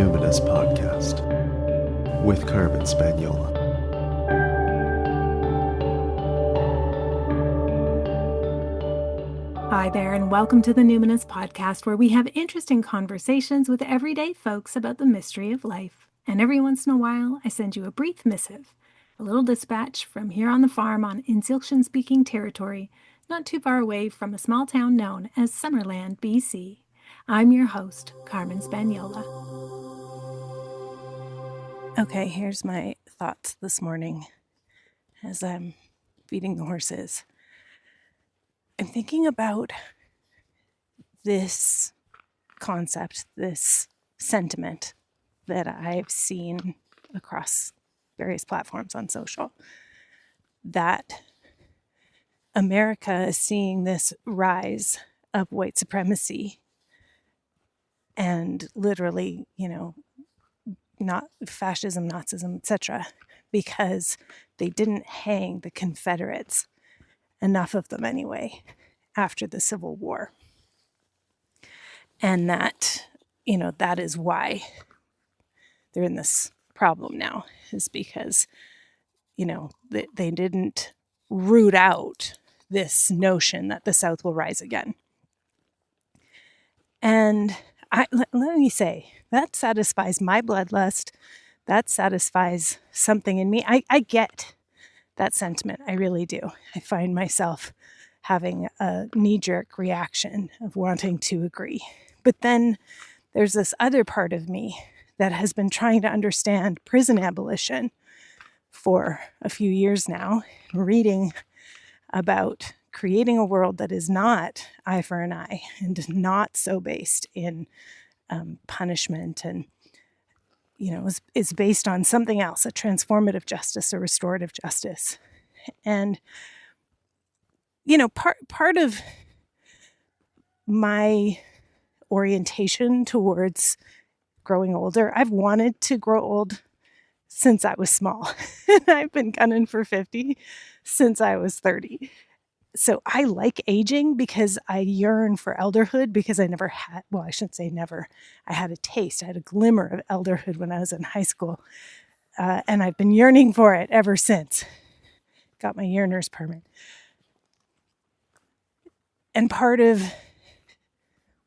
Numinous Podcast with Clarissa Pinkola. Hi there, and welcome to the Numinous Podcast, where we have interesting conversations with everyday folks about the mystery of life. And every once in a while, I send you a brief missive, a little dispatch from here on the farm on Insilkshin-speaking territory, not too far away from a small town known as Summerland, BC. I'm your host, Clarissa Pinkola. Okay, here's my thoughts this morning as I'm feeding the horses. I'm thinking about this concept, this sentiment that I've seen across various platforms on social, that America is seeing this rise of white supremacy and literally, not fascism, Nazism, etc., because they didn't hang the Confederates, enough of them anyway, after the Civil War. And that, that is why they're in this problem now, is because, they didn't root out this notion that the South will rise again. And let me say, that satisfies my bloodlust. That satisfies something in me. I get that sentiment. I really do. I find myself having a knee-jerk reaction of wanting to agree. But then there's this other part of me that has been trying to understand prison abolition for a few years now, reading about creating a world that is not eye for an eye and not so based in punishment and is based on something else, a transformative justice, a restorative justice. And, part of my orientation towards growing older, I've wanted to grow old since I was small. And I've been gunning for 50 since I was 30. So I like aging because I yearn for elderhood, because I never had, well, I shouldn't say never. I had a taste, I had a glimmer of elderhood when I was in high school. And I've been yearning for it ever since. Got my yearner's permit. And part of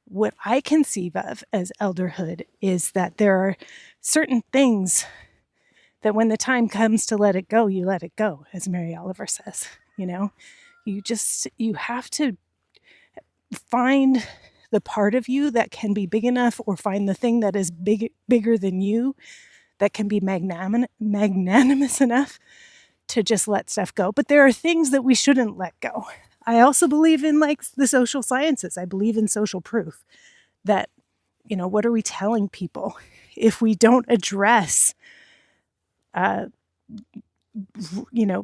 what I conceive of as elderhood is that there are certain things that when the time comes to let it go, you let it go, as Mary Oliver says, You have to find the part of you that can be big enough, or find the thing that is bigger than you, that can be magnanimous enough to just let stuff go. But there are things that we shouldn't let go. I also believe in the social sciences. I believe in social proof that, what are we telling people if we don't address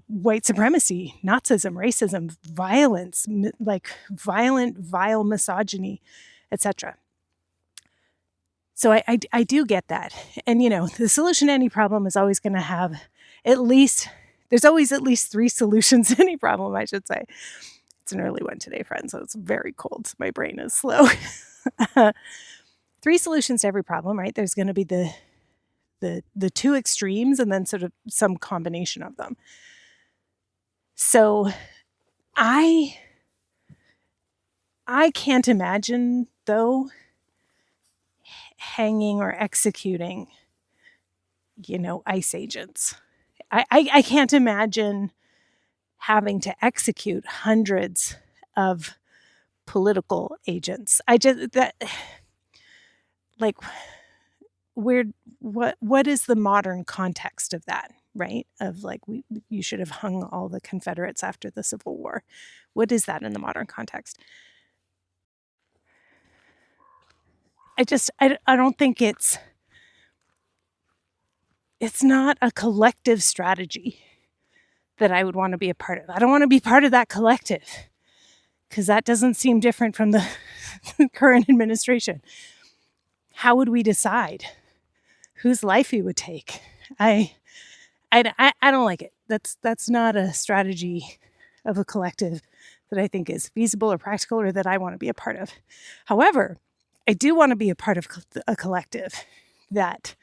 white supremacy, Nazism, racism, violence, violent, vile misogyny, etc. So I do get that. And, the solution to any problem is always going to have there's always at least three solutions to any problem, I should say. It's an early one today, friends, so it's very cold. So my brain is slow. 3 solutions to every problem, right? There's going to be the two extremes and then sort of some combination of them. So I can't imagine, though, hanging or executing, ICE agents. I can't imagine having to execute hundreds of political agents. What is the modern context of that, right? Of you should have hung all the Confederates after the Civil War. What is that in the modern context? I don't think it's not a collective strategy that I would want to be a part of. I don't want to be part of that collective, because that doesn't seem different from the current administration. How would we decide whose life he would take? I don't like it. That's not a strategy of a collective that I think is feasible or practical, or that I want to be a part of. However, I do want to be a part of a collective that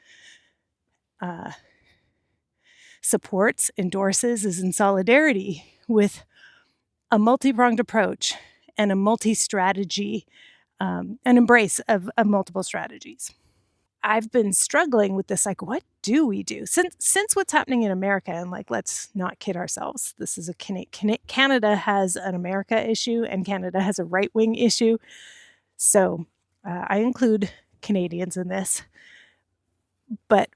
supports, endorses, is in solidarity with a multi-pronged approach and a multi-strategy, an embrace of multiple strategies. I've been struggling with this, like, what do we do? Since what's happening in America, and like, let's not kid ourselves. This is Canada has an America issue and Canada has a right-wing issue. So I include Canadians in this. But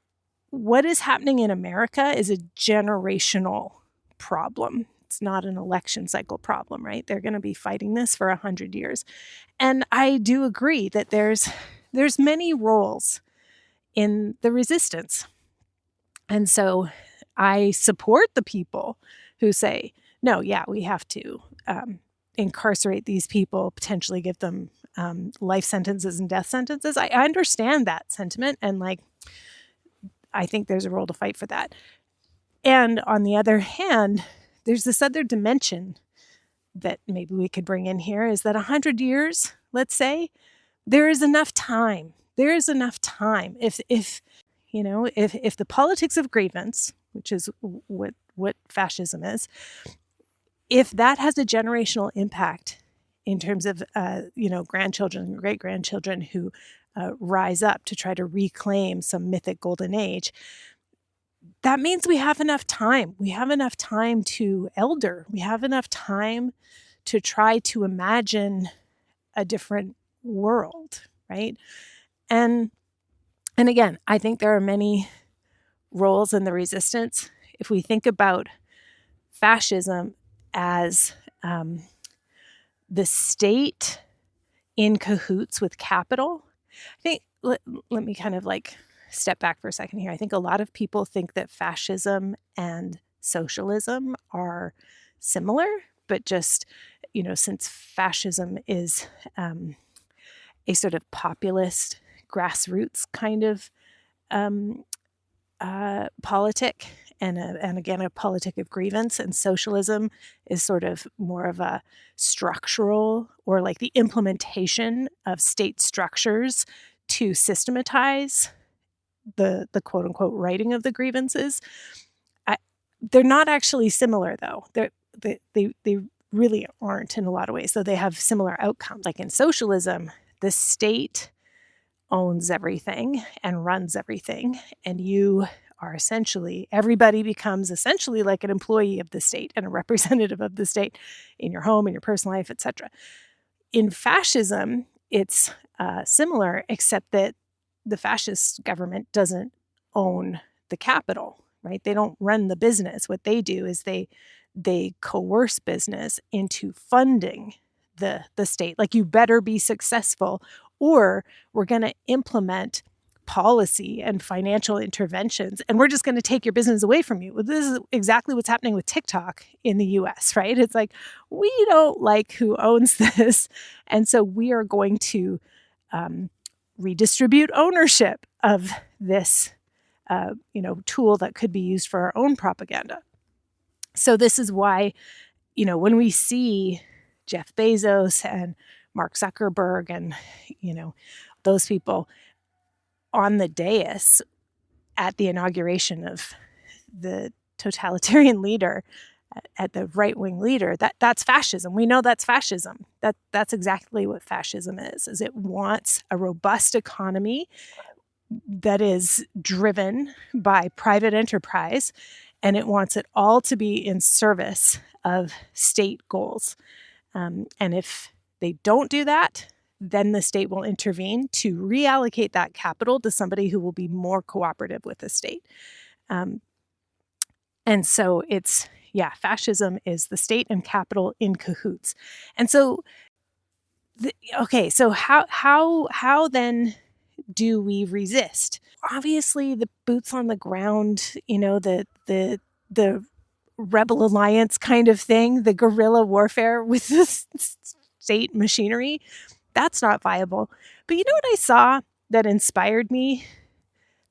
what is happening in America is a generational problem. It's not an election cycle problem, right? They're going to be fighting this for 100 years. And I do agree that there's many roles in the resistance. And so I support the people who say, no, yeah, we have to incarcerate these people, potentially give them life sentences and death sentences. I understand that sentiment, and like, I think there's a role to fight for that. And on the other hand, there's this other dimension that maybe we could bring in here, is that 100 years, let's say, there is enough time. There is enough time. If the politics of grievance, which is what fascism is, if that has a generational impact in terms of grandchildren and great-grandchildren who rise up to try to reclaim some mythic golden age, that means we have enough time. We have enough time to elder. We have enough time to try to imagine a different world, right? And again, I think there are many roles in the resistance. If we think about fascism as the state in cahoots with capital, I think, let me kind of like step back for a second here. I think a lot of people think that fascism and socialism are similar, but just, since fascism is a sort of populist, grassroots kind of politic, and again, a politic of grievance, and socialism is sort of more of a structural, or like the implementation of state structures to systematize the quote unquote writing of the grievances. They're not actually similar, though. They really aren't in a lot of ways, though they have similar outcomes. Like in socialism, the state owns everything and runs everything, and you are everybody becomes essentially like an employee of the state and a representative of the state in your home, in your personal life, etc. In fascism, it's similar, except that the fascist government doesn't own the capital, right? They don't run the business. What they do is they coerce business into funding the state. Like, you better be successful, or we're going to implement policy and financial interventions, and we're just going to take your business away from you. Well, this is exactly what's happening with TikTok in the US, right? It's like, we don't like who owns this, and so we are going to redistribute ownership of this tool that could be used for our own propaganda. So this is why, when we see Jeff Bezos and Mark Zuckerberg and, those people on the dais at the inauguration of the totalitarian leader, at the right-wing leader, that's fascism. We know that's fascism. That's exactly what fascism is it wants a robust economy that is driven by private enterprise, and it wants it all to be in service of state goals. And if they don't do that, then the state will intervene to reallocate that capital to somebody who will be more cooperative with the state. And so fascism is the state and capital in cahoots. And so, so how then do we resist? Obviously, the boots on the ground, the rebel alliance kind of thing, the guerrilla warfare with the state machinery, that's not viable. But you know what I saw that inspired me,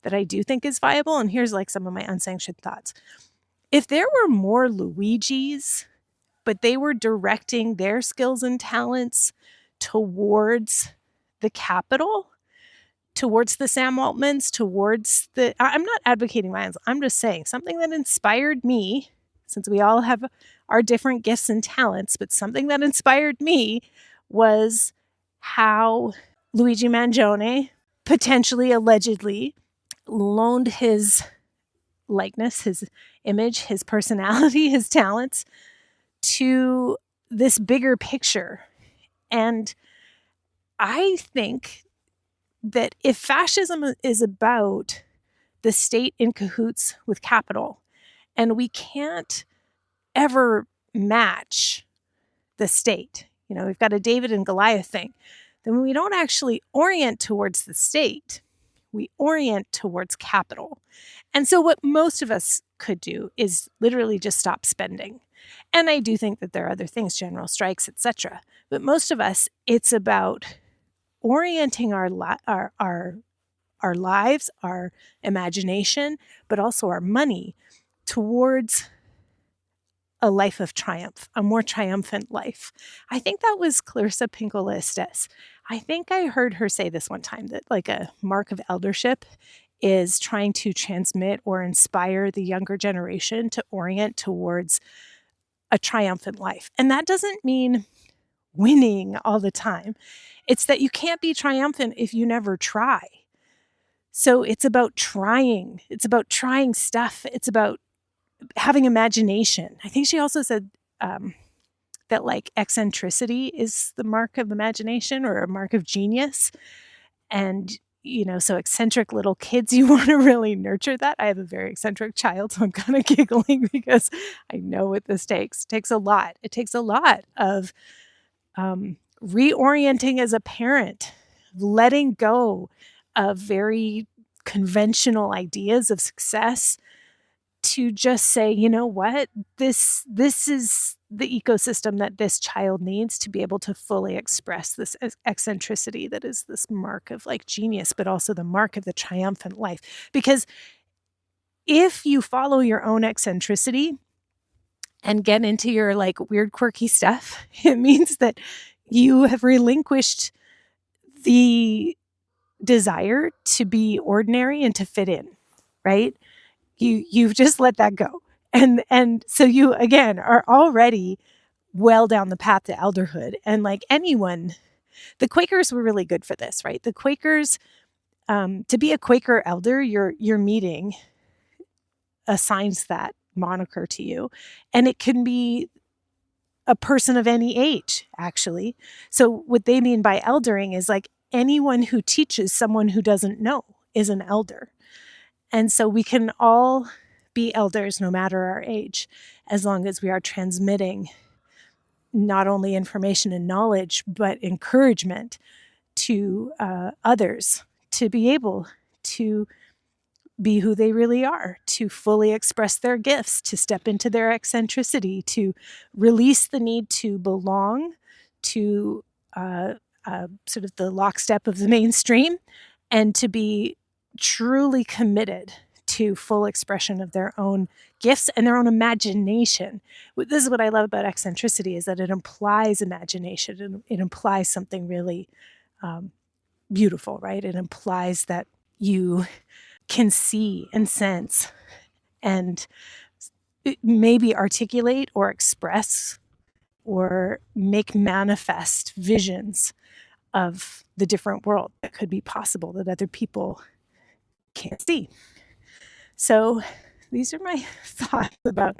that I do think is viable? And here's like some of my unsanctioned thoughts. If there were more Luigis, but they were directing their skills and talents towards the capital, towards the Sam Altmans, towards the, I'm not advocating violence. I'm just saying something that inspired me, since we all have our different gifts and talents, but something that inspired me was how Luigi Mangione potentially, allegedly, loaned his likeness, his image, his personality, his talents to this bigger picture. And I think that if fascism is about the state in cahoots with capital, and we can't ever match the state, we've got a David and Goliath thing, then we don't actually orient towards the state. We orient towards capital. And so what most of us could do is literally just stop spending. And I do think that there are other things, general strikes, etc. But most of us, it's about orienting our lives, our imagination, but also our money towards a life of triumph, a more triumphant life. I think that was Clarissa Pinkola Estes. I think I heard her say this one time, that like a mark of eldership is trying to transmit or inspire the younger generation to orient towards a triumphant life. And that doesn't mean winning all the time. It's that you can't be triumphant if you never try. So it's about trying. It's about trying stuff. It's about having imagination. I think she also said that like eccentricity is the mark of imagination or a mark of genius. And, so eccentric little kids, you want to really nurture that. I have a very eccentric child, so I'm kind of giggling because I know what this takes. It takes a lot. It takes a lot of reorienting as a parent, letting go of very conventional ideas of success to just say, you know what, this is the ecosystem that this child needs to be able to fully express this eccentricity that is this mark of like genius, but also the mark of the triumphant life. Because if you follow your own eccentricity and get into your like weird, quirky stuff, it means that you have relinquished the desire to be ordinary and to fit in, right? You've just let that go. And so you, again, are already well down the path to elderhood. And like anyone, the Quakers were really good for this, right? The Quakers, to be a Quaker elder, your meeting assigns that moniker to you. And it can be a person of any age, actually. So what they mean by eldering is like anyone who teaches someone who doesn't know is an elder. And so we can all be elders no matter our age, as long as we are transmitting not only information and knowledge, but encouragement to others to be able to be who they really are, to fully express their gifts, to step into their eccentricity, to release the need to belong to sort of the lockstep of the mainstream, and to be truly committed to full expression of their own gifts and their own imagination. This is what I love about eccentricity, is that it implies imagination, and it implies something really beautiful, right? It implies that you can see and sense and maybe articulate or express or make manifest visions of the different world that could be possible that other people can't see. So these are my thoughts about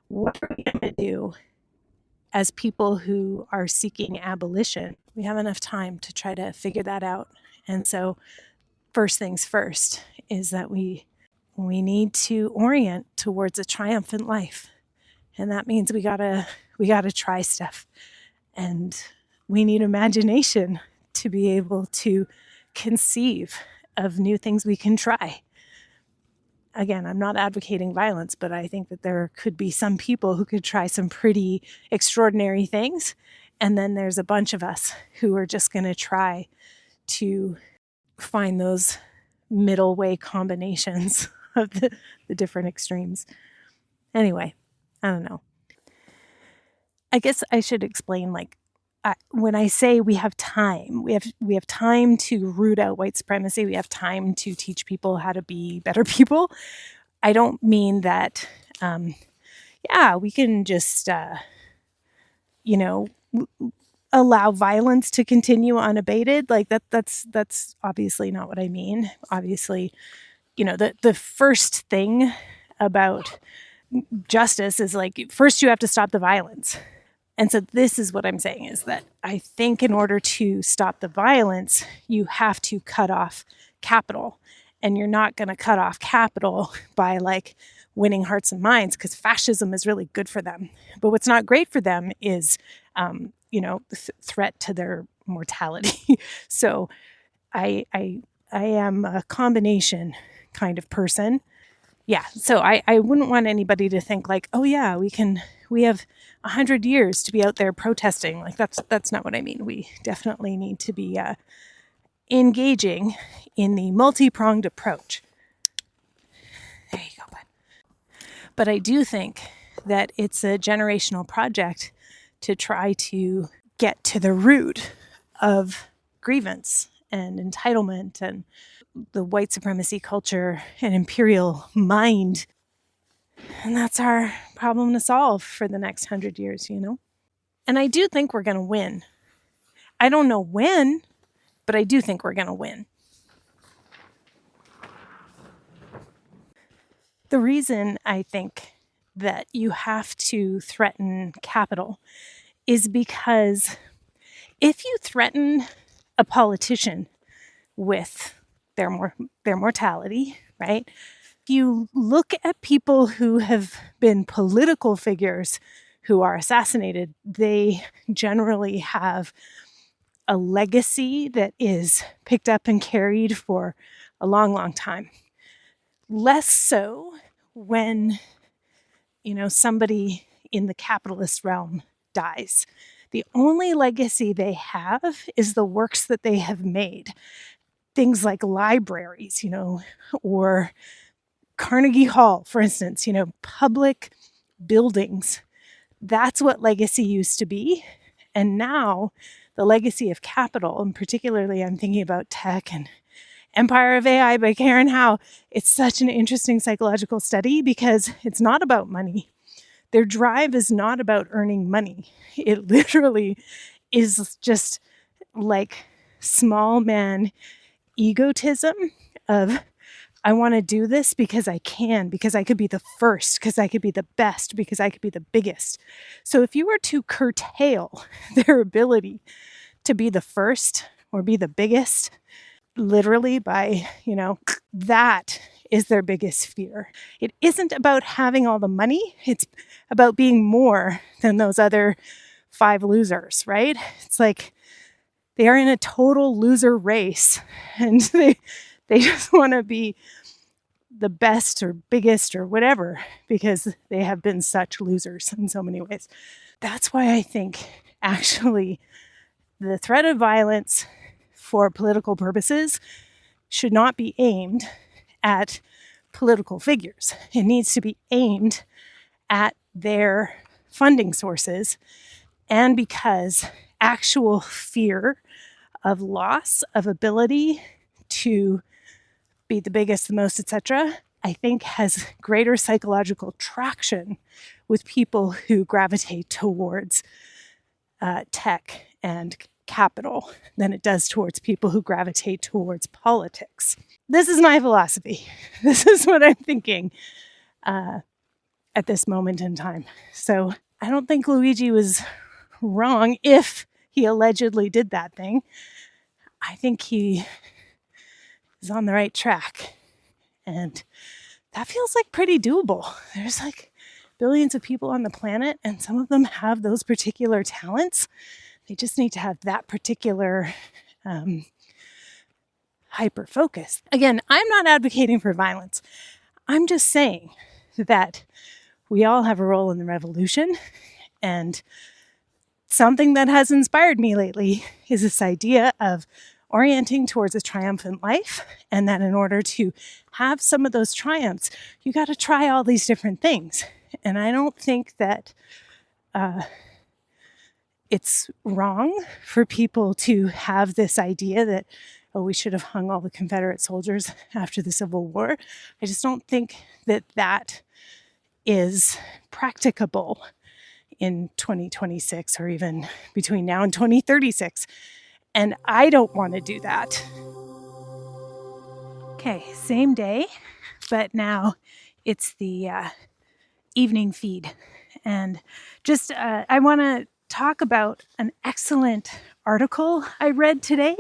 what are we going to do as people who are seeking abolition. We have enough time to try to figure that out. And so first things first is that we need to orient towards a triumphant life. And that means we gotta try stuff. And we need imagination to be able to conceive of new things we can try. Again, I'm not advocating violence, but I think that there could be some people who could try some pretty extraordinary things. And then there's a bunch of us who are just going to try to find those middle way combinations of the different extremes. Anyway, I don't know. I guess I should explain, like, when I say we have time, we have time to root out white supremacy. We have time to teach people how to be better people. I don't mean that. We can just allow violence to continue unabated. Like that's obviously not what I mean. Obviously, the first thing about justice is like, first you have to stop the violence. And so this is what I'm saying, is that I think in order to stop the violence, you have to cut off capital. And you're not going to cut off capital by like winning hearts and minds, because fascism is really good for them. But what's not great for them is, threat to their mortality. So I am a combination kind of person. Yeah, so I wouldn't want anybody to think like, oh yeah, we have 100 years to be out there protesting. Like that's not what I mean. We definitely need to be engaging in the multi-pronged approach. There you go, bud. But I do think that it's a generational project to try to get to the root of grievance and entitlement and the white supremacy culture and imperial mind. And that's our problem to solve for the next 100 years, And I do think we're going to win. I don't know when, but I do think we're going to win. The reason I think that you have to threaten capital is because if you threaten a politician with their mortality, right? If you look at people who have been political figures who are assassinated, they generally have a legacy that is picked up and carried for a long, long time. Less so when, somebody in the capitalist realm dies. The only legacy they have is the works that they have made. Things like libraries, or Carnegie Hall, for instance, public buildings. That's what legacy used to be. And now the legacy of capital, and particularly I'm thinking about tech and Empire of AI by Karen Howe. It's such an interesting psychological study because it's not about money. Their drive is not about earning money. It literally is just like small man egotism of, I want to do this because I can, because I could be the first, because I could be the best, because I could be the biggest. So if you were to curtail their ability to be the first or be the biggest, literally by, that is their biggest fear. It isn't about having all the money. It's about being more than those other 5 losers, right? It's like they are in a total loser race and they just want to be the best or biggest or whatever because they have been such losers in so many ways. That's why I think actually the threat of violence for political purposes should not be aimed at political figures. It needs to be aimed at their funding sources, and because actual fear of loss of ability to be the biggest, the most, etc., I think has greater psychological traction with people who gravitate towards tech and capital than it does towards people who gravitate towards politics. This is my philosophy. This is what I'm thinking at this moment in time. So I don't think Luigi was wrong if he allegedly did that thing. I think he is on the right track. And that feels like pretty doable. There's like billions of people on the planet, and some of them have those particular talents. They just need to have that particular hyper focus. Again, I'm not advocating for violence. I'm just saying that we all have a role in the revolution. And something that has inspired me lately is this idea of orienting towards a triumphant life. And that in order to have some of those triumphs, you got to try all these different things. And I don't think that it's wrong for people to have this idea that, oh, we should have hung all the Confederate soldiers after the Civil War. I just don't think that that is practicable in 2026 or even between now and 2036. And I don't want to do that. Okay, same day, but now it's the evening feed. And just I want to talk about an excellent article I read today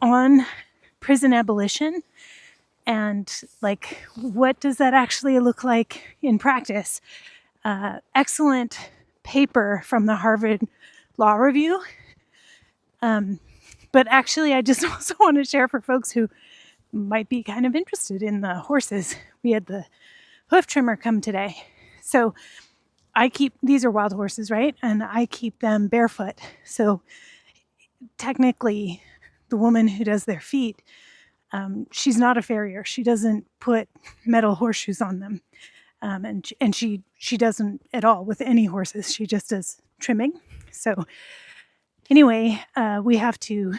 on prison abolition and like what does that actually look like in practice. Excellent paper from the Harvard Law Review. But actually, I just also want to share for folks who might be kind of interested in the horses. We had the hoof trimmer come today. So these are wild horses, right? And I keep them barefoot. So technically, the woman who does their feet, she's not a farrier. She doesn't put metal horseshoes on them. And she doesn't at all with any horses. She just does trimming. So anyway, we have to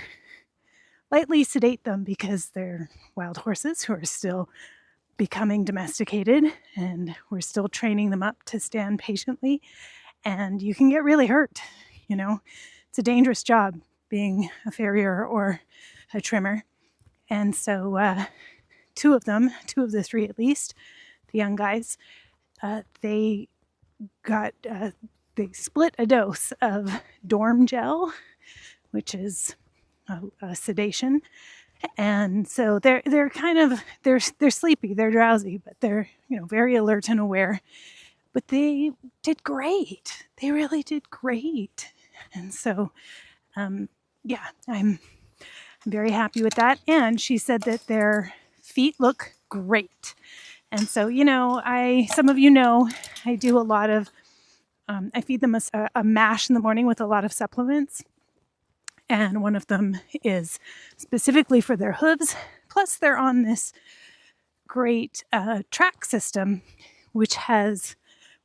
lightly sedate them because they're wild horses who are still becoming domesticated, and we're still training them up to stand patiently. And you can get really hurt. It's a dangerous job being a farrier or a trimmer. And so two of the three at least, the young guys, they split a dose of Dorm gel, which is a sedation, and so they're kind of they're sleepy, they're drowsy, but they're very alert and aware. But they did great. They really did great, and so yeah, I'm very happy with that. And she said that their feet look great. And so some of I do a lot of I feed them a mash in the morning with a lot of supplements. And one of them is specifically for their hooves. Plus, they're on this great track system, which has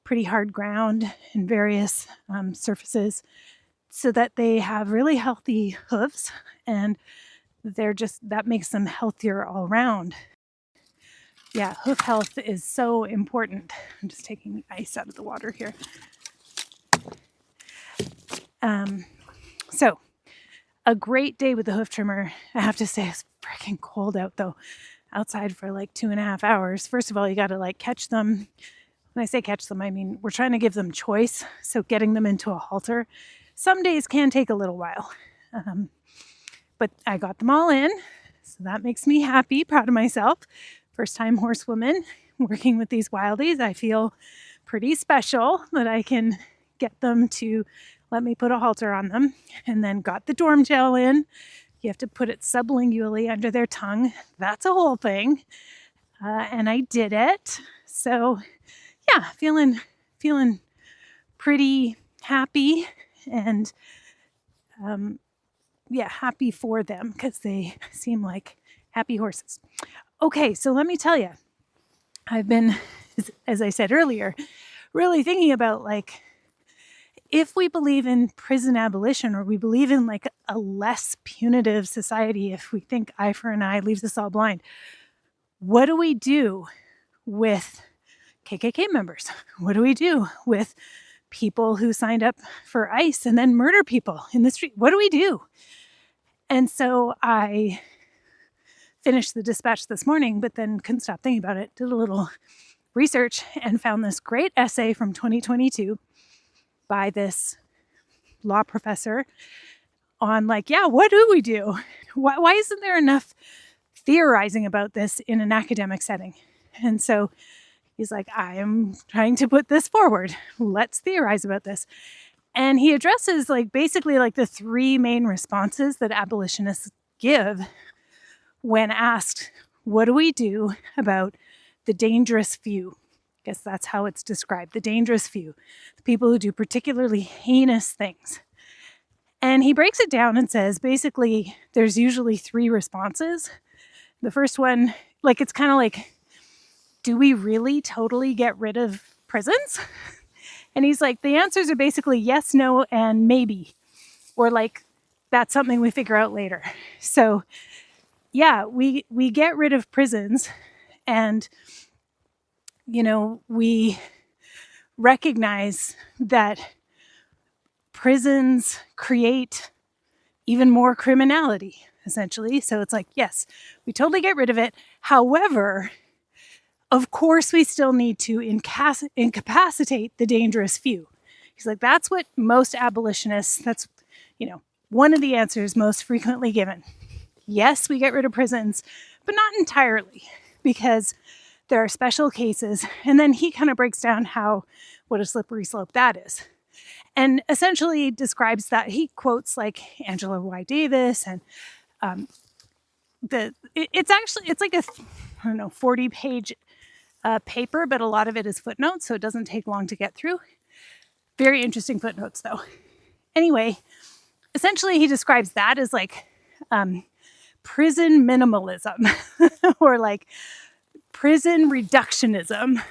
pretty hard ground and various surfaces, so that they have really healthy hooves, and that makes them healthier all around. Yeah, hoof health is so important. I'm just taking ice out of the water here. So a great day with the hoof trimmer. I have to say it's freaking cold out though. Outside for like 2.5 hours. First of all, you got to catch them. When I say catch them, I mean we're trying to give them choice. So getting them into a halter some days can take a little while. But I got them all in. So that makes me happy, proud of myself. First time horsewoman working with these wildies. I feel pretty special that I can get them to let me put a halter on them, and then got the Dorm gel in. You have to put it sublingually under their tongue. That's a whole thing. And I did it. So yeah, feeling pretty happy, and happy for them because they seem like happy horses. Okay, so let me tell you, I've been, as I said earlier, really thinking about if we believe in prison abolition, or we believe in a less punitive society, if we think eye for an eye leaves us all blind, what do we do with KKK members? What do we do with people who signed up for ICE and then murder people in the street? What do we do? And so I finished the dispatch this morning, but then couldn't stop thinking about it, did a little research, and found this great essay from 2022 by this law professor on what do we do? Why isn't there enough theorizing about this in an academic setting? And so he's like, I am trying to put this forward. Let's theorize about this. And he addresses basically the three main responses that abolitionists give when asked, what do we do about the dangerous few? I guess that's how it's described, the dangerous few, the people who do particularly heinous things. And he breaks it down and says, basically, there's usually three responses. The first one, it's kind of do we really totally get rid of prisons? And he's like, the answers are basically yes, no, and maybe. Or like, that's something we figure out later. So yeah, we get rid of prisons and, we recognize that prisons create even more criminality, essentially. So it's like, yes, we totally get rid of it. However, of course, we still need to incapacitate the dangerous few. He's like, that's what most abolitionists, that's, one of the answers most frequently given. Yes, we get rid of prisons, but not entirely, because there are special cases. And then he kind of breaks down what a slippery slope that is. And essentially describes that. He quotes like Angela Y. Davis and it's like a 40-page paper, but a lot of it is footnotes, so it doesn't take long to get through. Very interesting footnotes, though. Anyway, essentially he describes that as like prison minimalism or like prison reductionism.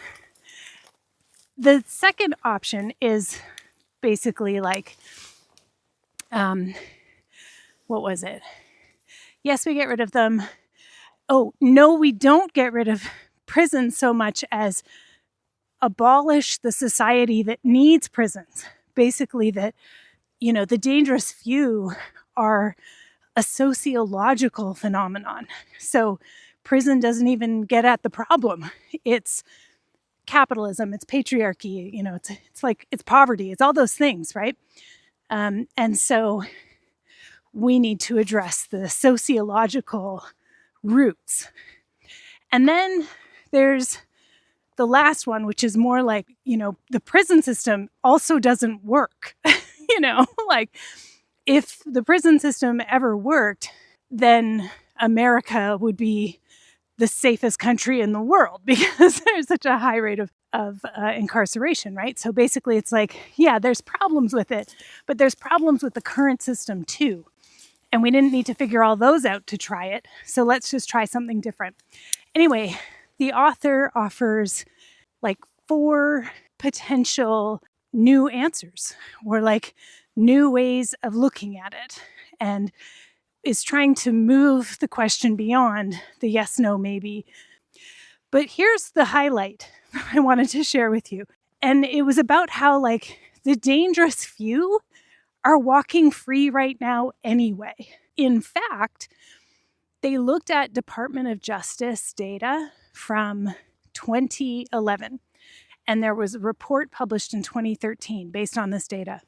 The second option is basically like, what was it? Yes, we get rid of them. Oh, no, we don't get rid of prisons so much as abolish the society that needs prisons. Basically that, the dangerous few are a sociological phenomenon. So prison doesn't even get at the problem. It's capitalism, it's patriarchy, it's poverty, it's all those things, right? And so we need to address the sociological roots. And then there's the last one, which is more like, the prison system also doesn't work. Like if the prison system ever worked, then America would be the safest country in the world because there's such a high rate of incarceration, right? So basically it's like, yeah, there's problems with it, but there's problems with the current system too. And we didn't need to figure all those out to try it. So let's just try something different. Anyway, the author offers like 4 potential new answers or like new ways of looking at it, and is trying to move the question beyond the yes, no, maybe. But here's the highlight I wanted to share with you. And it was about how like the dangerous few are walking free right now anyway. In fact, they looked at Department of Justice data from 2011, and there was a report published in 2013 based on this data.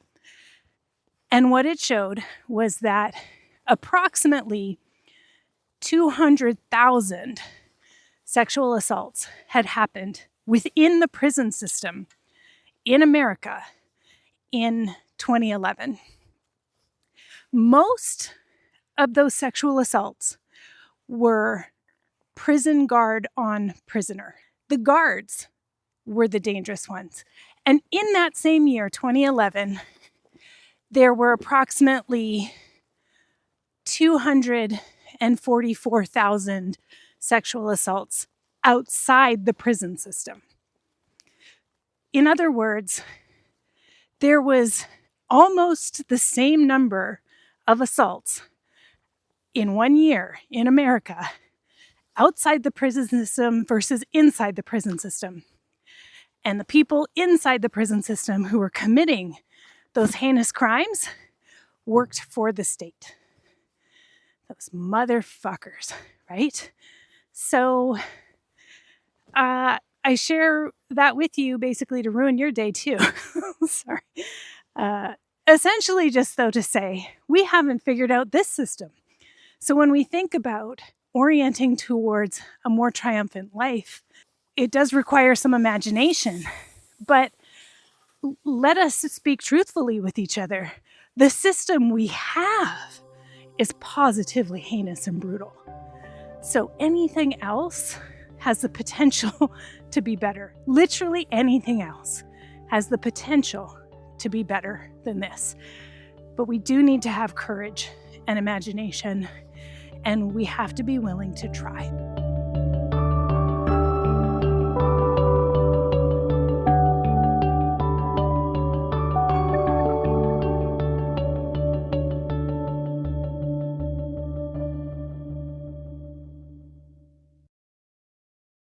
And what it showed was that approximately 200,000 sexual assaults had happened within the prison system in America in 2011. Most of those sexual assaults were prison guard on prisoner. The guards were the dangerous ones. And in that same year, 2011, there were approximately 244,000 sexual assaults outside the prison system. In other words, there was almost the same number of assaults in 1 year in America outside the prison system versus inside the prison system. And the people inside the prison system who were committing those heinous crimes worked for the state. Those motherfuckers, right? So I share that with you basically to ruin your day too. Sorry. Essentially just though to say, we haven't figured out this system. So when we think about orienting towards a more triumphant life, it does require some imagination, but let us speak truthfully with each other. The system we have is positively heinous and brutal. So anything else has the potential to be better. Literally anything else has the potential to be better than this. But we do need to have courage and imagination, and we have to be willing to try.